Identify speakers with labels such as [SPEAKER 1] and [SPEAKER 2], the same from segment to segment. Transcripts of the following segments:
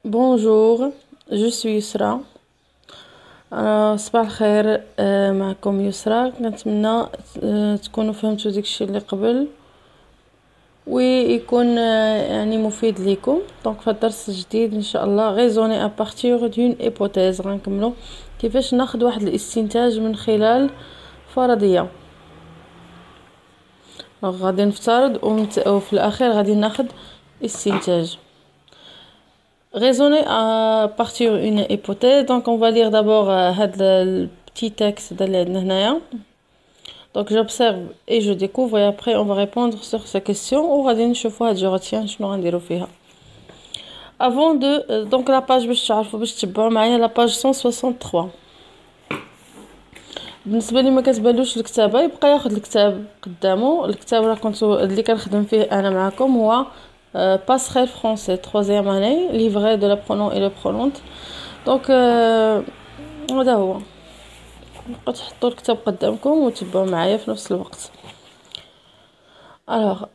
[SPEAKER 1] Bonjour, je suis Yusra. صباح الخير. معكم يسرا. كنتمنى تكونوا فهمتوا داكشي اللي قبل ويكون يعني مفيد ليكم. دونك في الدرس الجديد ان شاء الله غيزوني ا بارتير دون ايبوتيز غنكملوا كيفاش ناخذ واحد الاستنتاج من خلال فرضيه. غادي نفترض وفي الاخير غادي ناخذ استنتاج. Raisonner à partir d'une hypothèse. Donc on va lire d'abord le petit texte de l'année. Donc j'observe et je découvre et après on va répondre sur ces questions. Ou غادي نشوفوا هاد جو رetiens شنو غنديروا فيها. Avant de donc la page باش تعرفوا باش تتبعوا معايا la page 163. بالنسبه لي ما كتبانلوش الكتابه يبقى ياخذ الكتاب قدامه. الكتاب راه كنت اللي كنخدم فيه انا معكم هو Passerelle français, 3e année, livret de l'apprenant et l'apprenante. Donc, هذا هو. نبقاو تحطوا الكتاب قدامكم وتبعوا معايا في نفس الوقت. Alors,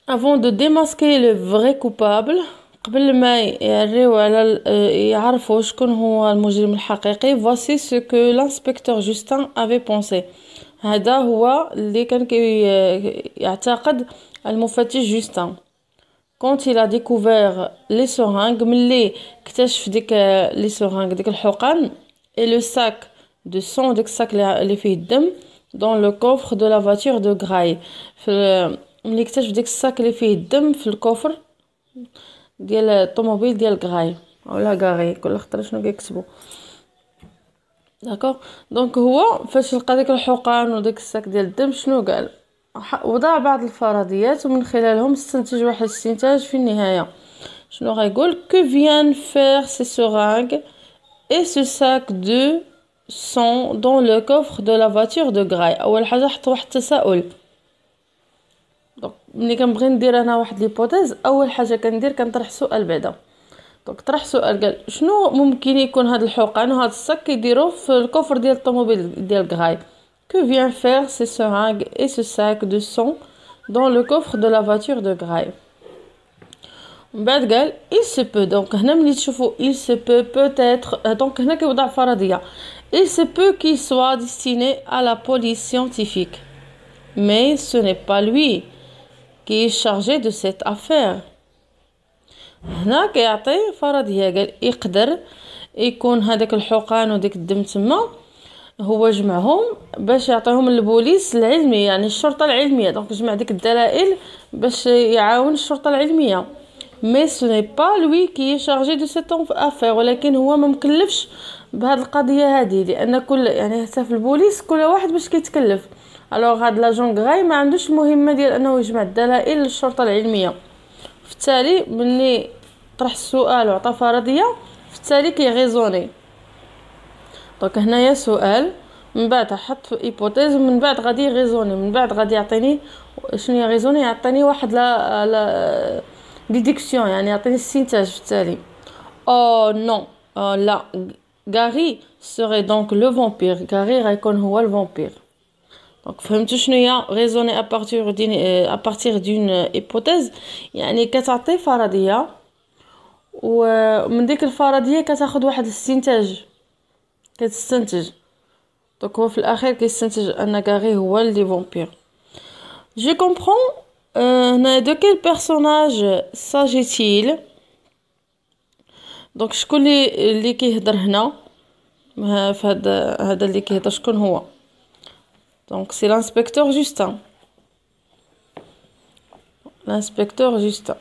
[SPEAKER 1] avant de démasquer le vrai coupable, قبل ما يعريو على يعرفوا شكون هو المجرم الحقيقي, voici ce que l'inspecteur Justin avait pensé. هذا هو اللي كان يعتقد المفتش جوستان. quand il a découvert les seringues ملي اكتشف ديك لي سورانغ ديك الحقن et le sac de sang ديك الساك اللي فيه الدم dans le coffre de la voiture de Gray. ملي اكتشف ديك الساك اللي فيه الدم في الكوفر ديال الطوموبيل ديال غراي ولا غاري كل خطره شنو كيكتبوا. داكوغ. دونك هو فاش لقى ديك الحقن وديك الساك ديال الدم شنو قال؟ وضع بعض الفرضيات ومن خلالهم استنتج واحد الاستنتاج في النهاية. شنو غيقول؟ que viennent faire ces seringues et ce sac de sang dans le coffre de la voiture de Gray. اول حاجه حط واحد التساؤل. دونك ملي كنبغي ندير انا واحد ليبوتيز اول حاجه كندير كنطرح سؤال بعدا. دونك طرح سؤال قال شنو ممكن يكون هاد الحقن وهاد الساك كيديروا في الكوفر ديال الطوموبيل ديال غراي. Que vient faire ces seringues et ce sac de sang dans le coffre de la voiture de Gray? بعد قال il se peut. donc هنا ملي تشوفوا il se peut peut-être donc هنا كيوضع فرضية il se peut qu'il soit destiné à la police scientifique mais ce n'est pas lui qui est chargé de cette affaire. هنا كيعطي فرضية قال يقدر يكون هذاك الحقن وديك الدم تما هو جمعهم باش يعطيهم للبوليس العلمي يعني الشرطه العلميه. دونك جمع ديك الدلائل باش يعاون الشرطه العلميه. mais ce n'est pas lui qui est chargé de cette affaire. ولكن هو ما مكلفش بهاد القضيه هذه لان كل يعني حتى في البوليس كل واحد باش كيتكلف. الوغ هاد لاجون غراي ما عندوش المهمه ديال انه يجمع الدلائل للشرطه العلميه. في التالي ملي طرح السؤال وعطى فرضيه في التالي كيغيزوني. دونك هنايا سؤال من بعد حط في ايبوتيز ومن بعد غادي يغيزوني من بعد غادي يعطيني شنو يغيزوني يعطيني واحد لا ديدكسيون يعني يعطيني استنتاج في التالي. او نو لا غاري سوري دونك لو فامبير. غاري غيكون هو الفامبير. دونك فهمتوا شنو هي غيزوني ا بارتير دون ايبوتيز يعني كتعطي فرضيه ومن ديك الفرضيه كتاخذ واحد الاستنتاج كتستنتج. دونك هو في الاخير كيستنتج ان غاري هو اللي فامبير. جو كومبرون. هنا دو كيل بيرسوناج ساجيتيل. دونك شكون اللي كيهضر هنا في هذا اللي كيهضر شكون هو؟ دونك سي لانسبكتور جوستان. لانسبكتور جوستان.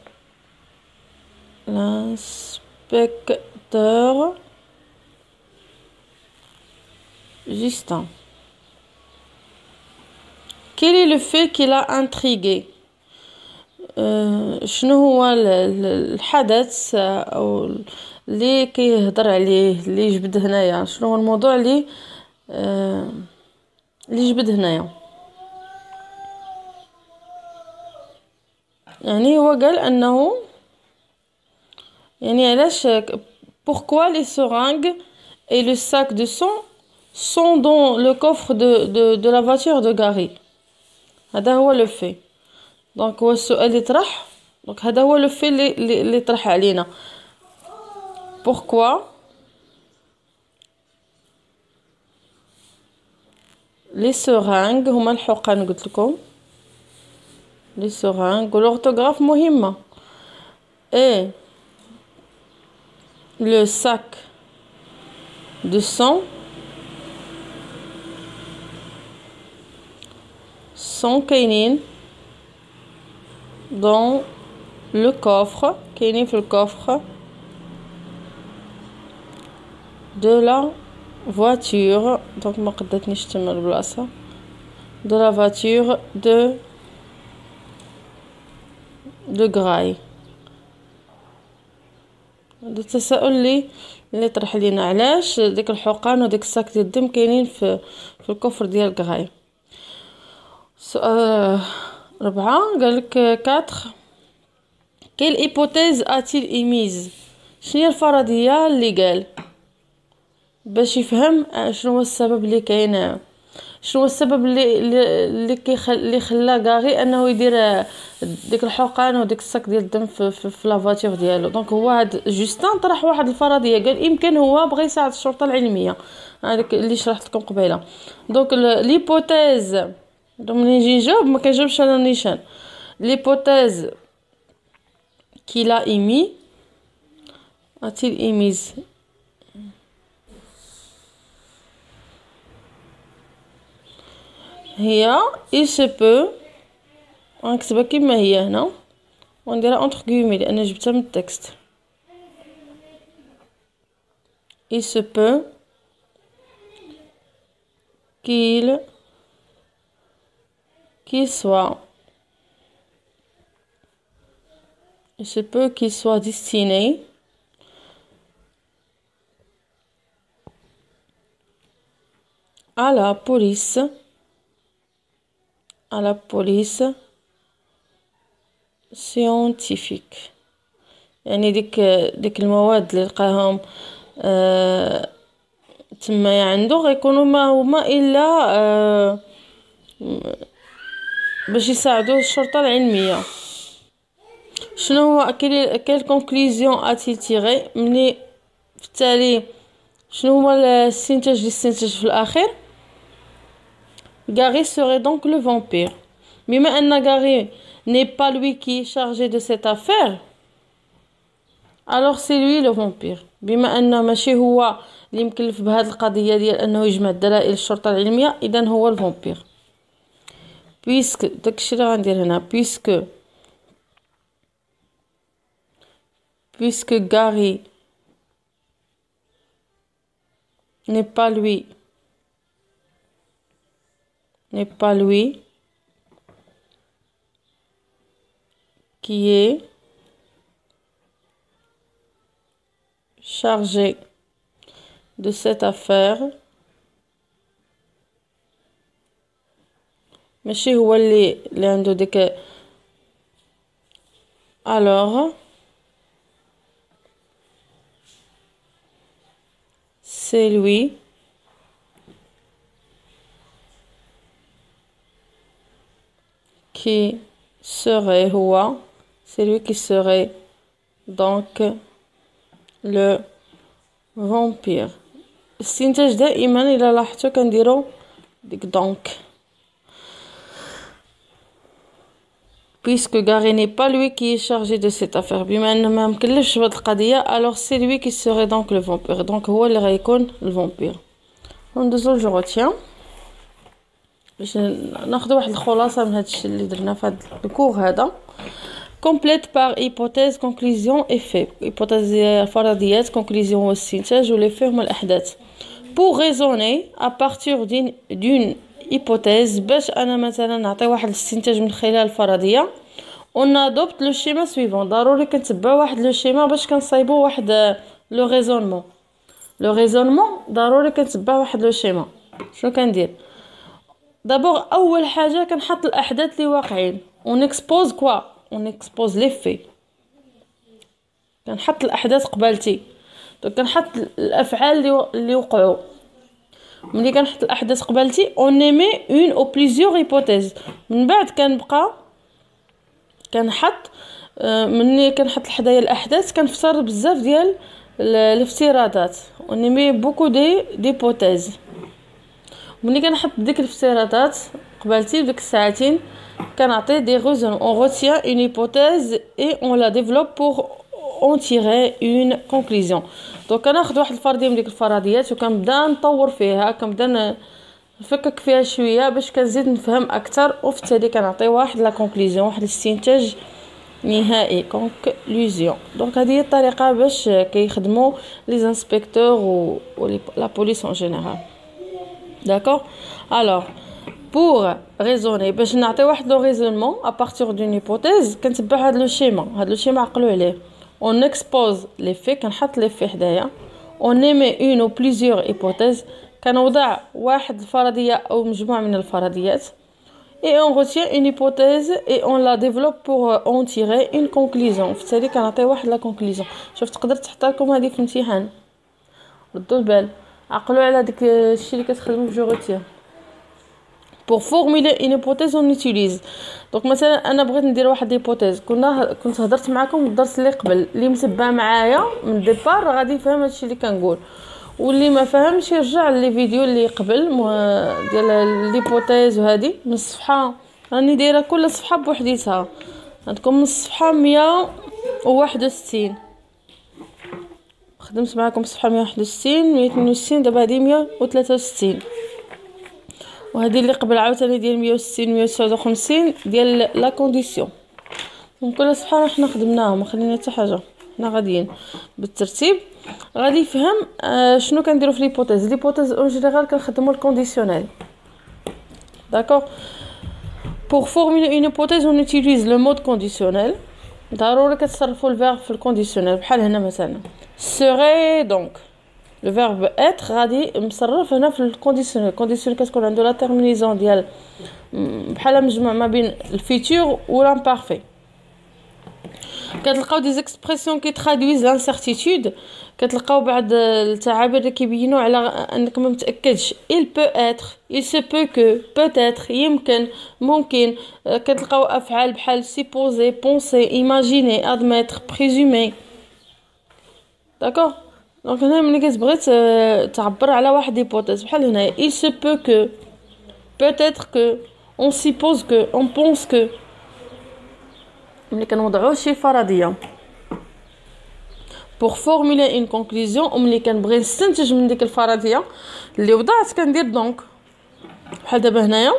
[SPEAKER 1] لانسبكتور Justin. Quel est le fait qui l'a intrigué? شنو هو الحدث او اللي كيهضر عليه اللي جبد هنايا؟ شنو هو الموضوع اللي جبد هنايا؟ يعني هو قال انه يعني علاش pourquoi les seringues et le sac de sang sont dans le coffre de la voiture de Gary. هذا هو le fait. Donc هو السؤال يطرح دونك هذا هو لو في اللي طرح علينا. pourquoi les seringues هما الحقن قلت لكم les seringues والorthographe مهمة et le sac de sang sont كاينين dans le coffre كاينين في الكوفر de la voiture. donc ما قدرتنيش تما البلاصه de la voiture de Graille. هذا التساؤل اللي طرح لينا علاش ديك الحقن وديك الساك ديال الدم كاينين في الكفر ديال غراي. سؤال 4 قالك 4 quelle hypothèse a-t-il émise. شنو هي الفرضيه اللي قال باش يفهم شنو هو السبب اللي كاين، شنو هو السبب اللي خلى غاري انه يدير ديك الحقن وديك الساك ديال الدم في لا فاتور ديالو. دونك هو هاد جوستان طرح واحد الفرضيه، قال يمكن هو بغى يساعد الشرطه العلميه، هذاك اللي شرحت لكم قبيله. دونك ليبوتيز دونك ملي نجي نجاوب ما كنجاوبش على النيشان. ليبوتيز qu'il a émis a-t-il émise هي il se peut غنكتبها كما هي هنا ونديرها entre guillemets لان جبتها من التكست. il se peut qu'il soit destiné à la police scientifique. يعني ديك المواد اللي لقاهم تما عنده غيكونوا ما هما الا باش يساعدوا الشرطه العلميه. شنو هو كيل كونكلوزيون اتي تيغي ملي في التالي شنو هو الاستنتاج اللي استنتج في الاخير. Gary serait donc le vampire. بما ان Gary n'est pas lui qui est chargé de cette affaire alors c'est lui le vampire. بما ان ماشي هو اللي مكلف بهذه القضيه ديال انه يجمع دلائل الشرطه العلميه اذا هو الفامبير. puisque داكشي اللي غندير هنا puisque Gary n'est pas lui qui est chargé de cette affaire ماشي هو اللي عنده ديك alors c'est lui qui serait donc le vampire. الاستنتاج دائما الى لاحظتوا كنديروا ديك دونك puisque Gary n'est pas lui qui est chargé de cette affaire. بما انه ما مكلفش بهاد القضيه alors c'est lui qui serait donc le vampire. donc هو اللي غيكون الفامبير. ندوزو جو روتيان باش ناخذ واحد الخلاصه من هادشي اللي درنا في هاد الكور هذا. complète par hypothèse conclusion et fait. hypothèse فرضيات conclusion هو الاستنتاج و les faits هما الاحداث. pour raisonner à partir d'une hypothèse باش انا مثلا نعطي واحد الاستنتاج من خلال الفرضيه on adopte le schéma suivant. ضروري كنتبع واحد لو شيما باش كنصايبوا واحد لو ريزونمون ضروري كنتبع واحد لو شيما. شنو كندير دابور اول حاجه كنحط الاحداث اللي واقعين on expose les faits. كنحط الاحداث قبالتي دونك كنحط الافعال اللي وقعوا. ملي كنحط الاحداث قبالتي on émet une ou plusieurs hypothèses. من بعد كنبقى كنحط مني كنحط حدايا الاحداث كنفترض بزاف ديال الافتراضات ونمي بوكو دي بوتيز. ملي كنحط ديك الافتراضات قبالتي بديك الساعتين كنعطي دي غوزون اون روتيان اون هيبوتيز اي اون لا ديفلوب بور اون تيري اون كونكلوزيون. دونك كناخذ واحد الفرضيه من ديك الفرضيات وكنبدا نطور فيها، كنبدا نفكك فيها شويه باش كنزيد نفهم اكثر، وفي التالي كنعطي واحد لا كونكلوزيون، واحد الاستنتاج نهائي كونكلوزيون. دونك هذه هي الطريقه باش كيخدموا لي انسبكتور و لا بوليس ان جينيرال. داكور. alors pour raisonner باش نعطي واحد لو ريزونمون à partir d'une hypothèse كنتبع هذا لو شيما. هذا لو شيما عقلوا عليه. on expose les faits، كنحط لي في حدايا. on émet une ou plusieurs hypothèses، كنوضع واحد الفرضيه او مجموعه من الفرضيات. et on retient une hypothèse et on la développe pour en tirer une conclusion. في التالي كنعطي واحد لا كونكلوزيون. شوف تقدر تحط لكم هذه في الامتحان، ردوا البال، عقلوا على داك الشيء اللي كتخدموا في جو. pour formuler une hypothèse on utilise. دونك مثلا انا بغيت ندير واحد هيبوتيز، كنت هضرت معكم الدرس اللي قبل، اللي متبع معايا من ديبار غادي يفهم هادشي اللي كنقول، واللي ما فهمش يرجع لي فيديو اللي قبل ديال الهيبوتيز. وهذه من الصفحه راني دايره كل صفحه بوحديتها، عندكم من الصفحه 161 خدمت معكم صفحه 161 162 دابا هذه 163، وهذه اللي قبل عاوتاني ديال 160 159 ديال لا كونديسيون. من كل صفحه حنا خدمناها، ما خلينا حتى حاجه، حنا غاديين بالترتيب. غادي يفهم شنو كنديروا في ليبوتيز. ليبوتيز اون جينيرال كنخدموا الكونديسيونيل. داكور. pour formuler une hypothèse on utilise le mode conditionnel. ضروري كتصرفوا الفيرب في الكونديسيونيل، بحال هنا مثلا serait. donc le verbe être غادي مصرف هنا في الكونديسيونيل. الكونديسيونيل كتكون عنده لا تيرمينيزون ديال بحال مجموع ما بين الفيتور و لامبارفي. كتلقاو دي زيكسبرسيون كي ترادويز لانسيرتيتود، كتلقاو بعض التعابير اللي كيبينوا على انك ما متاكدش. il peut être، il se peut que، peut-être يمكن، ممكن. كتلقاو افعال بحال supposer، penser، imaginer، admettre، présumer. داكور. دونك هنا ملي كتبغي تعبر على واحد هيبوتيز بحال هنا il se peut que، peut-être que، on suppose que، on pense que. ملي كنوضعوا شي فرضيه pour formuler une conclusion، وملي كنبغي نستنتج من ديك الفرضيه اللي وضعت كندير دونك. بحال دابا هنايا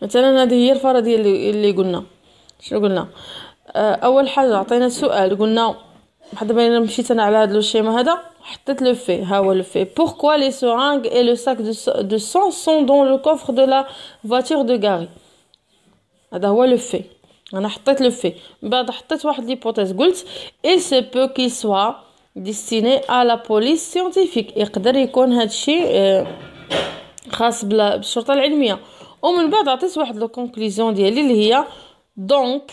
[SPEAKER 1] مثلا هذه هي الفرضيه اللي قلنا. شنو قلنا؟ اول حاجه عطينا سؤال، قلنا بحال دابا انا مشيت انا على هذا الشيما هذا، حطيت لو في. ها هو لو في. pourquoi les seringues et le sac de sang sont dans le coffre de la voiture de Gary. هذا هو لو في. انا حطيت لو في، من بعد حطيت واحد ليبوتيز، قلت il se peut qu'il soit destiné à la police scientifique. يقدر يكون هذا الشيء خاص بالشرطه العلميه. ومن بعد عطيت واحد لو كونكلوزيون ديالي اللي هي donc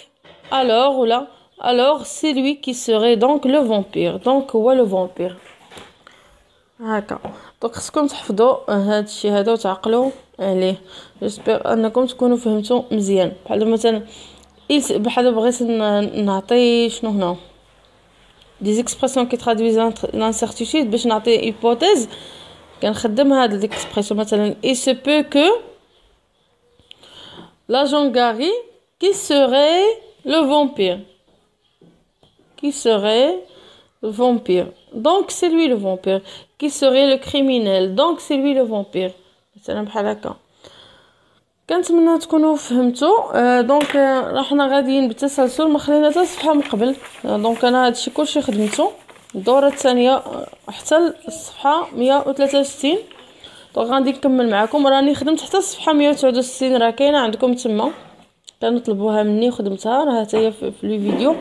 [SPEAKER 1] alors ولا alors c'est lui qui serait donc le vampire. donc هو لو فامبير. هكا. دونك خصكم تحفظوا هذا الشيء هذا وتعقلوا عليه. جيسبر انكم تكونوا فهمتوا مزيان. بحال مثلا بحال بغيت نعطي شنو هنا دي زيكسبرسيون كي ترادويز لانسيرتيتود باش نعطي هيبوتيز، كنخدم هاد ليكسبرسيون. مثلا il se peut que l'agent Gary qui serait le vampire. qui serait le vampire. donc c'est lui le vampire. qui serait le criminel. donc c'est lui le vampire. مثلا بحال هكا. كنتمنى تكونوا فهمتوا. دونك راحنا غاديين بالتسلسل، ما خلينا حتى صفحه من قبل. دونك انا هادشي كلشي خدمته الدوره الثانيه حتى الصفحه 163. دونك غادي نكمل معكم. راني خدمت حتى الصفحه 169 راه كاينه عندكم تما، كانوا طلبوها مني وخدمتها، راه حتى هي في لي فيديو.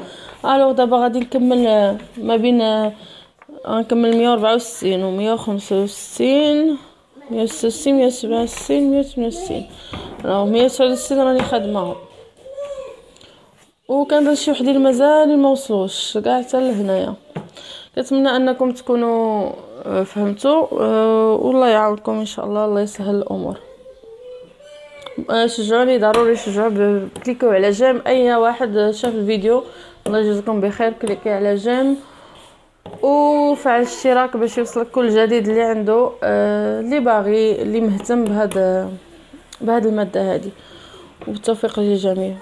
[SPEAKER 1] الوغ دابا غادي نكمل ما بين غنكمل 164 و 165 166 167 168. راه 169 راني خادماهم، وكان شي وحدين مازال ما وصلوش كاع حتى لهنايا. كنتمنى انكم تكونوا فهمتوا، والله يعاونكم ان شاء الله، الله يسهل الامور. شجعوني ضروري، شجعوا كليكوا على جيم. اي واحد شاف الفيديو الله يجزيكم بخير كليكي على جيم وفعل الاشتراك باش يوصلك كل جديد اللي عنده اللي باغي اللي مهتم بهذا الماده هذه. وبالتوفيق للجميع.